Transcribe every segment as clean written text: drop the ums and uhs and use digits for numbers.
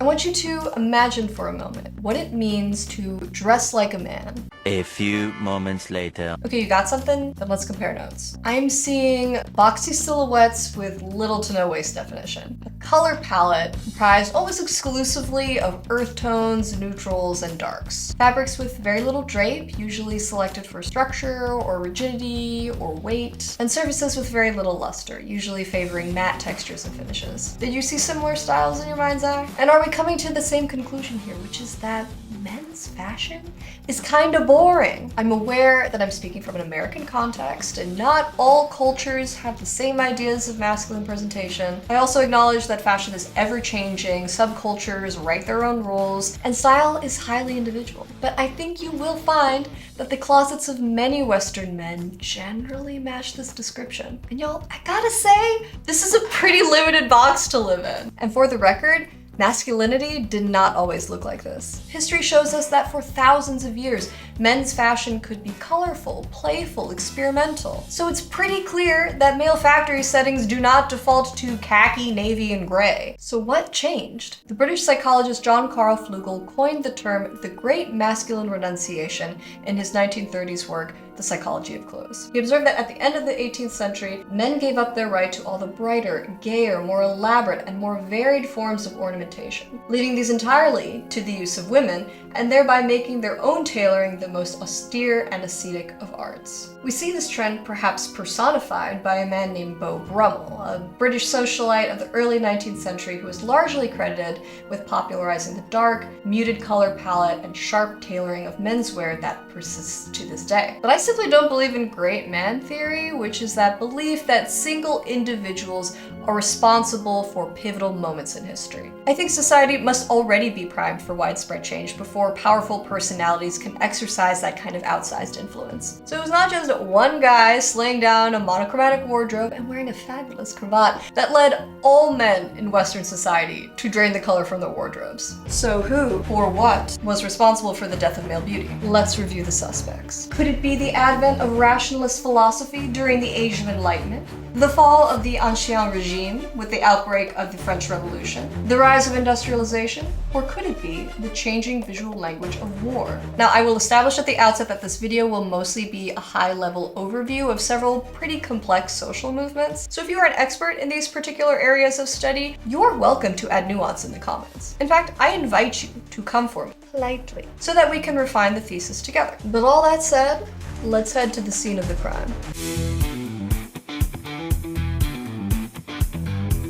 I want you to imagine for a moment what it means to dress like a man. A few moments later. Okay, you got something? Then let's compare notes. I'm seeing boxy silhouettes with little to no waist definition. A color palette comprised almost exclusively of earth tones, neutrals, and darks. Fabrics with very little drape, usually selected for structure or rigidity or weight. And surfaces with very little luster, usually favoring matte textures and finishes. Did you see similar styles in your mind's eye? And are we coming to the same conclusion here, which is that men's fashion is kind of boring? I'm aware that I'm speaking from an American context and not all cultures have the same ideas of masculine presentation. I also acknowledge that fashion is ever-changing, subcultures write their own rules, and style is highly individual. But I think you will find that the closets of many Western men generally match this description. And y'all, I gotta say, this is a pretty limited box to live in. And for the record, masculinity did not always look like this. History shows us that for thousands of years, men's fashion could be colorful, playful, experimental. So it's pretty clear that male factory settings do not default to khaki, navy, and gray. So what changed? The British psychologist John Carl Flugel coined the term the Great Masculine Renunciation in his 1930s work, The Psychology of Clothes. He observed that at the end of the 18th century, men gave up their right to all the brighter, gayer, more elaborate, and more varied forms of ornamentation, leaving these entirely to the use of women, and thereby making their own tailoring the most austere and ascetic of arts. We see this trend perhaps personified by a man named Beau Brummel, a British socialite of the early 19th century who is largely credited with popularizing the dark, muted color palette and sharp tailoring of menswear that persists to this day. But I simply don't believe in great man theory, which is that belief that single individuals are responsible for pivotal moments in history. I think society must already be primed for widespread change before powerful personalities can exercise that kind of outsized influence. So it was not just one guy slaying down a monochromatic wardrobe and wearing a fabulous cravat that led all men in Western society to drain the color from their wardrobes. So who or what was responsible for the death of male beauty? Let's review the suspects. Could it be the advent of rationalist philosophy during the Age of Enlightenment? The fall of the Ancien Regime with the outbreak of the French Revolution? The rise of industrialization? Or could it be the changing visual language of war? Now, I will establish at the outset that this video will mostly be a high-level overview of several pretty complex social movements. So if you are an expert in these particular areas of study, you're welcome to add nuance in the comments. In fact, I invite you to come for me politely so that we can refine the thesis together. But all that said, let's head to the scene of the crime.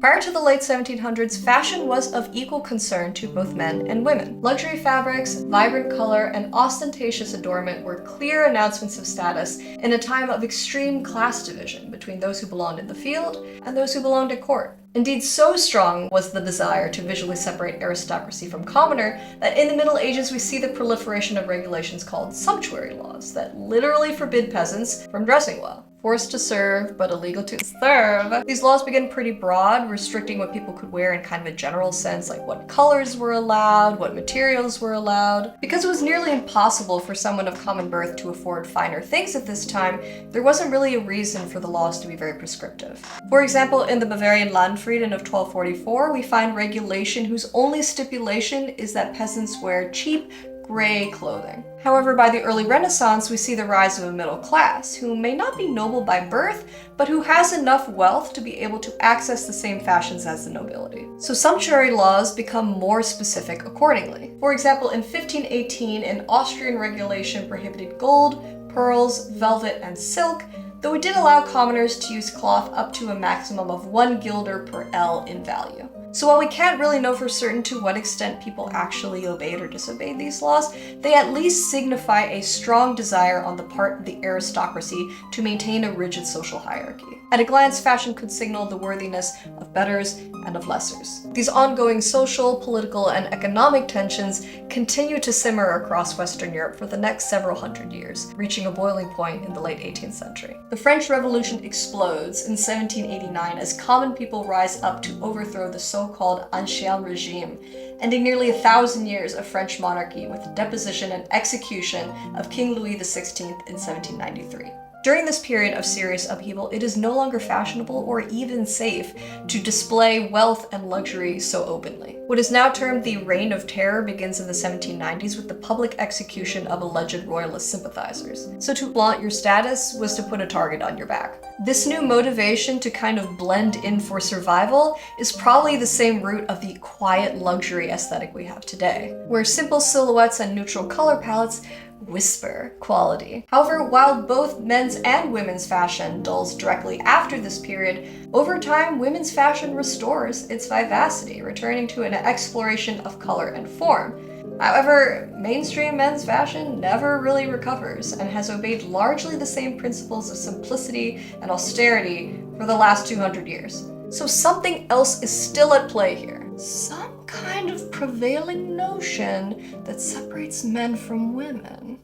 Prior to the late 1700s, fashion was of equal concern to both men and women. Luxury fabrics, vibrant color, and ostentatious adornment were clear announcements of status in a time of extreme class division between those who belonged in the field and those who belonged at court. Indeed, so strong was the desire to visually separate aristocracy from commoner that in the Middle Ages we see the proliferation of regulations called sumptuary laws that literally forbid peasants from dressing well. Forced to serve, but illegal to serve. These laws begin pretty broad, restricting what people could wear in kind of a general sense, like what colors were allowed, what materials were allowed. Because it was nearly impossible for someone of common birth to afford finer things at this time, there wasn't really a reason for the laws to be very prescriptive. For example, in the Bavarian Landfrieden of 1244, we find regulation whose only stipulation is that peasants wear cheap, gray clothing. However, by the early Renaissance, we see the rise of a middle class who may not be noble by birth, but who has enough wealth to be able to access the same fashions as the nobility. So sumptuary laws become more specific accordingly. For example, in 1518, an Austrian regulation prohibited gold, pearls, velvet, and silk, though it did allow commoners to use cloth up to a maximum of 1 guilder per ell in value. So while we can't really know for certain to what extent people actually obeyed or disobeyed these laws, they at least signify a strong desire on the part of the aristocracy to maintain a rigid social hierarchy. At a glance, fashion could signal the worthiness of betters and of lessers. These ongoing social, political, and economic tensions continue to simmer across Western Europe for the next several hundred years, reaching a boiling point in the late 18th century. The French Revolution explodes in 1789 as common people rise up to overthrow the so-called Ancien Regime, ending nearly 1,000 years of French monarchy with the deposition and execution of King Louis XVI in 1793. During this period of serious upheaval, it is no longer fashionable or even safe to display wealth and luxury so openly. What is now termed the Reign of Terror begins in the 1790s with the public execution of alleged royalist sympathizers. So to flaunt your status was to put a target on your back. This new motivation to kind of blend in for survival is probably the same root of the quiet luxury aesthetic we have today, where simple silhouettes and neutral color palettes whisper quality. However, while both men's and women's fashion dulls directly after this period, over time women's fashion restores its vivacity, returning to an exploration of color and form. However, mainstream men's fashion never really recovers and has obeyed largely the same principles of simplicity and austerity for the last 200 years. So something else is still at play here. Some kind of prevailing notion that separates men from women.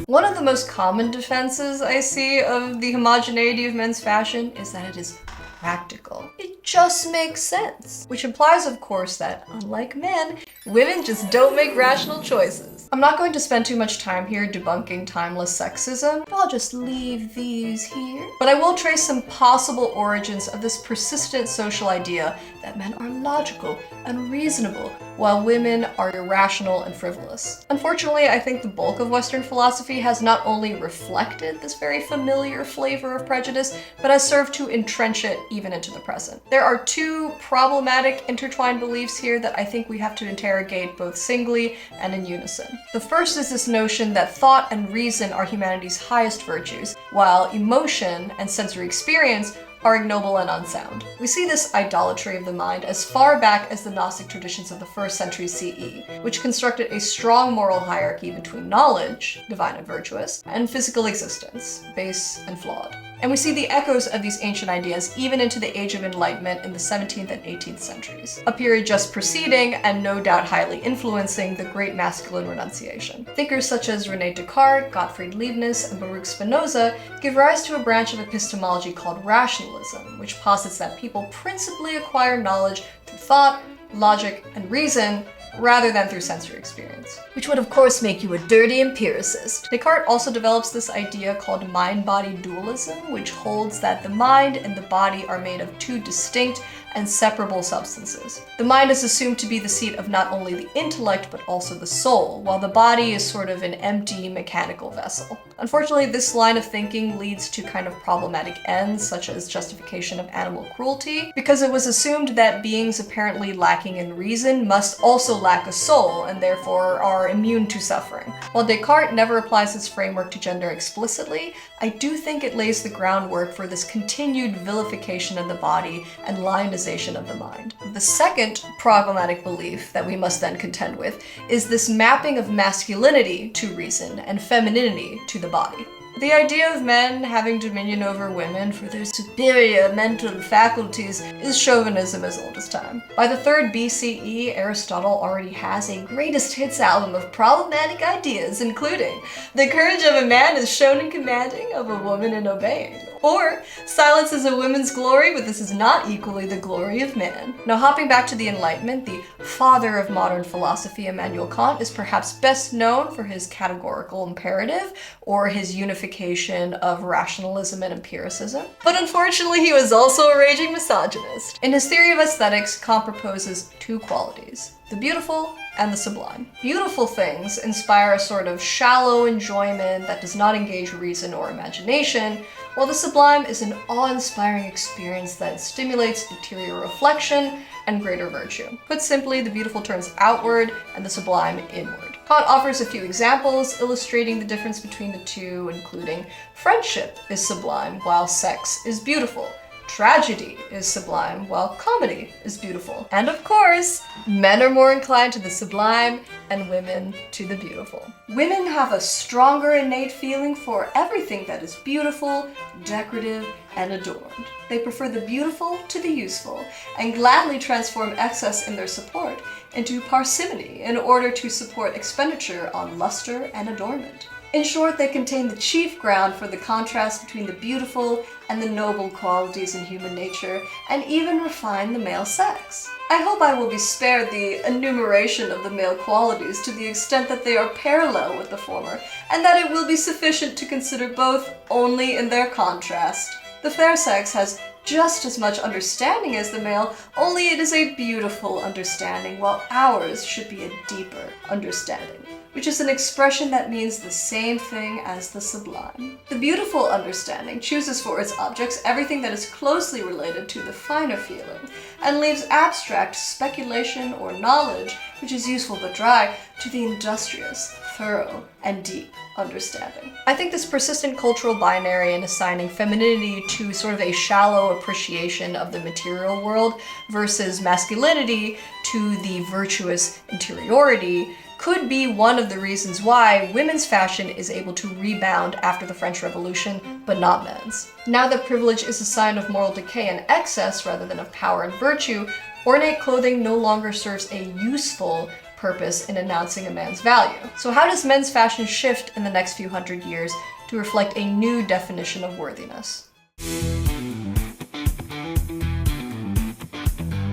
One of the most common defenses I see of the homogeneity of men's fashion is that it is practical. It just makes sense. Which implies, of course, that unlike men, women just don't make rational choices. I'm not going to spend too much time here debunking timeless sexism. I'll just leave these here. But I will trace some possible origins of this persistent social idea that men are logical and reasonable, while women are irrational and frivolous. Unfortunately, I think the bulk of Western philosophy has not only reflected this very familiar flavor of prejudice, but has served to entrench it even into the present. There are two problematic intertwined beliefs here that I think we have to interrogate both singly and in unison. The first is this notion that thought and reason are humanity's highest virtues, while emotion and sensory experience are ignoble and unsound. We see this idolatry of the mind as far back as the Gnostic traditions of the 1st century CE, which constructed a strong moral hierarchy between knowledge, divine and virtuous, and physical existence, base and flawed. And we see the echoes of these ancient ideas even into the Age of Enlightenment in the 17th and 18th centuries, a period just preceding and no doubt highly influencing the Great Masculine Renunciation. Thinkers such as René Descartes, Gottfried Leibniz, and Baruch Spinoza give rise to a branch of epistemology called Rationalism, which posits that people principally acquire knowledge through thought, logic, and reason, rather than through sensory experience, which would of course make you a dirty empiricist. Descartes also develops this idea called mind-body dualism, which holds that the mind and the body are made of two distinct and separable substances. The mind is assumed to be the seat of not only the intellect but also the soul, while the body is sort of an empty mechanical vessel. Unfortunately, this line of thinking leads to kind of problematic ends, such as justification of animal cruelty, because it was assumed that beings apparently lacking in reason must also lack a soul and therefore are immune to suffering. While Descartes never applies this framework to gender explicitly, I do think it lays the groundwork for this continued vilification of the body and lionization of the mind. The second problematic belief that we must then contend with is this mapping of masculinity to reason and femininity to the body. The idea of men having dominion over women for their superior mental faculties is chauvinism as old as time. By the 3rd BCE, Aristotle already has a greatest hits album of problematic ideas, including the courage of a man is shown in commanding, of a woman in obeying. Or, silence is a woman's glory, but this is not equally the glory of man. Now, hopping back to the Enlightenment, the father of modern philosophy, Immanuel Kant, is perhaps best known for his categorical imperative, or his unification of rationalism and empiricism. But unfortunately, he was also a raging misogynist. In his theory of aesthetics, Kant proposes two qualities: the beautiful and the sublime. Beautiful things inspire a sort of shallow enjoyment that does not engage reason or imagination, while the sublime is an awe-inspiring experience that stimulates interior reflection and greater virtue. Put simply, the beautiful turns outward and the sublime inward. Kant offers a few examples illustrating the difference between the two, including friendship is sublime while sex is beautiful. Tragedy is sublime, while comedy is beautiful. And of course, men are more inclined to the sublime and women to the beautiful. Women have a stronger innate feeling for everything that is beautiful, decorative, and adorned. They prefer the beautiful to the useful, and gladly transform excess in their support into parsimony in order to support expenditure on luster and adornment. In short, they contain the chief ground for the contrast between the beautiful and the noble qualities in human nature, and even refine the male sex. I hope I will be spared the enumeration of the male qualities to the extent that they are parallel with the former, and that it will be sufficient to consider both only in their contrast. The fair sex has just as much understanding as the male, only it is a beautiful understanding, while ours should be a deeper understanding, which is an expression that means the same thing as the sublime. The beautiful understanding chooses for its objects everything that is closely related to the finer feeling, and leaves abstract speculation or knowledge, which is useful but dry, to the industrious, thorough, and deep understanding. I think this persistent cultural binary in assigning femininity to sort of a shallow appreciation of the material world versus masculinity to the virtuous interiority could be one of the reasons why women's fashion is able to rebound after the French Revolution, but not men's. Now that privilege is a sign of moral decay and excess rather than of power and virtue, ornate clothing no longer serves a useful purpose in announcing a man's value. So how does men's fashion shift in the next few hundred years to reflect a new definition of worthiness?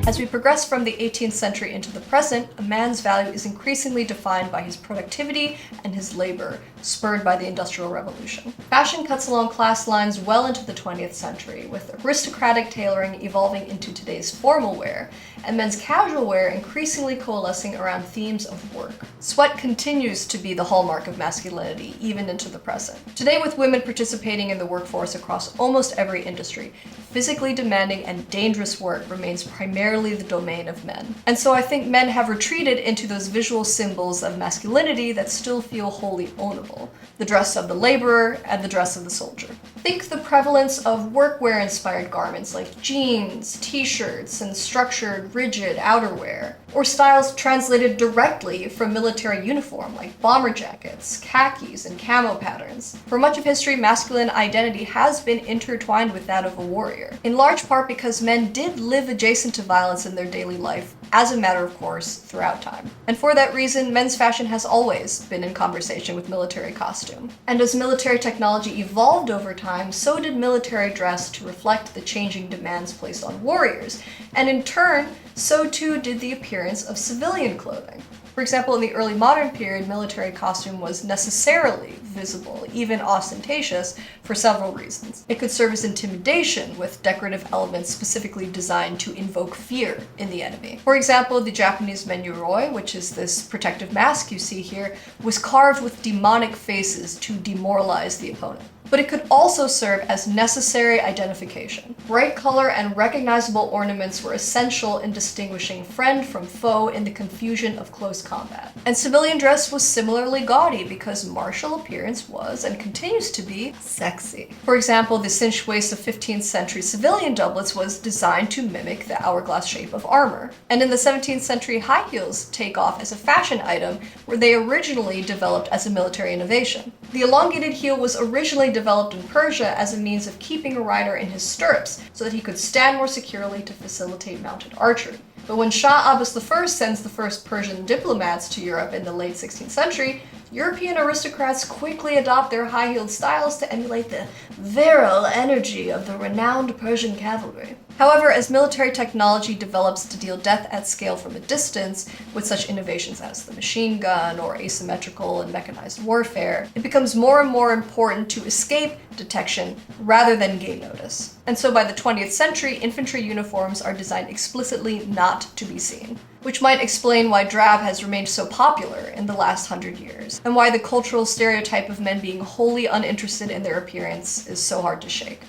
As we progress from the 18th century into the present, a man's value is increasingly defined by his productivity and his labor, spurred by the Industrial Revolution. Fashion cuts along class lines well into the 20th century, with aristocratic tailoring evolving into today's formal wear, and men's casual wear increasingly coalescing around themes of work. Sweat continues to be the hallmark of masculinity, even into the present. Today, with women participating in the workforce across almost every industry, physically demanding and dangerous work remains primarily the domain of men. And so I think men have retreated into those visual symbols of masculinity that still feel wholly ownable: the dress of the laborer and the dress of the soldier. Think the prevalence of workwear-inspired garments like jeans, t-shirts, and structured, rigid outerwear, or styles translated directly from military uniform like bomber jackets, khakis, and camo patterns. For much of history, masculine identity has been intertwined with that of a warrior, in large part because men did live adjacent to violence in their daily life, as a matter of course, throughout time. And for that reason, men's fashion has always been in conversation with military costume. And as military technology evolved over time, so did military dress to reflect the changing demands placed on warriors, and in turn, so too did the appearance of civilian clothing. For example, in the early modern period, military costume was necessarily visible, even ostentatious, for several reasons. It could serve as intimidation, with decorative elements specifically designed to invoke fear in the enemy. For example, the Japanese menuroi, which is this protective mask you see here, was carved with demonic faces to demoralize the opponent. But it could also serve as necessary identification. Bright color and recognizable ornaments were essential in distinguishing friend from foe in the confusion of close combat. And civilian dress was similarly gaudy because martial appearance was, and continues to be, sexy. For example, the cinched waist of 15th century civilian doublets was designed to mimic the hourglass shape of armor. And in the 17th century, high heels take off as a fashion item, where they originally developed as a military innovation. The elongated heel was originally developed in Persia as a means of keeping a rider in his stirrups so that he could stand more securely to facilitate mounted archery. But when Shah Abbas I sends the first Persian diplomats to Europe in the late 16th century, European aristocrats quickly adopt their high-heeled styles to emulate the virile energy of the renowned Persian cavalry. However, as military technology develops to deal death at scale from a distance, with such innovations as the machine gun or asymmetrical and mechanized warfare, it becomes more and more important to escape detection rather than gain notice. And so by the 20th century, infantry uniforms are designed explicitly not to be seen, which might explain why drab has remained so popular in the last 100 years, and why the cultural stereotype of men being wholly uninterested in their appearance is so hard to shake.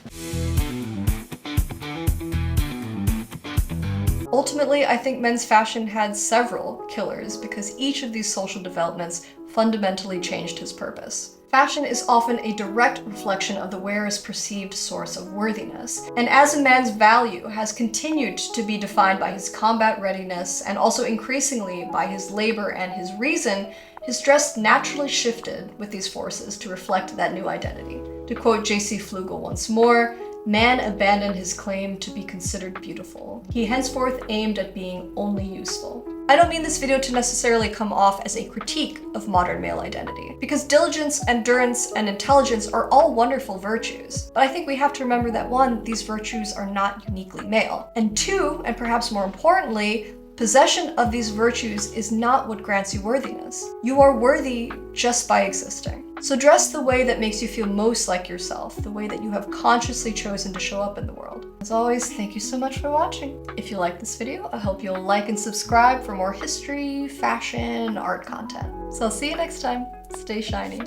Ultimately, I think men's fashion had several killers because each of these social developments fundamentally changed his purpose. Fashion is often a direct reflection of the wearer's perceived source of worthiness, and as a man's value has continued to be defined by his combat readiness and also increasingly by his labor and his reason, his dress naturally shifted with these forces to reflect that new identity. To quote J.C. Flugel once more, man abandoned his claim to be considered beautiful. He henceforth aimed at being only useful. I don't mean this video to necessarily come off as a critique of modern male identity, because diligence, endurance, and intelligence are all wonderful virtues. But I think we have to remember that one, these virtues are not uniquely male, and two, and perhaps more importantly, possession of these virtues is not what grants you worthiness. You are worthy just by existing. So dress the way that makes you feel most like yourself, the way that you have consciously chosen to show up in the world. As always, thank you so much for watching. If you like this video, I hope you'll like and subscribe for more history, fashion, art content. So I'll see you next time. Stay shiny.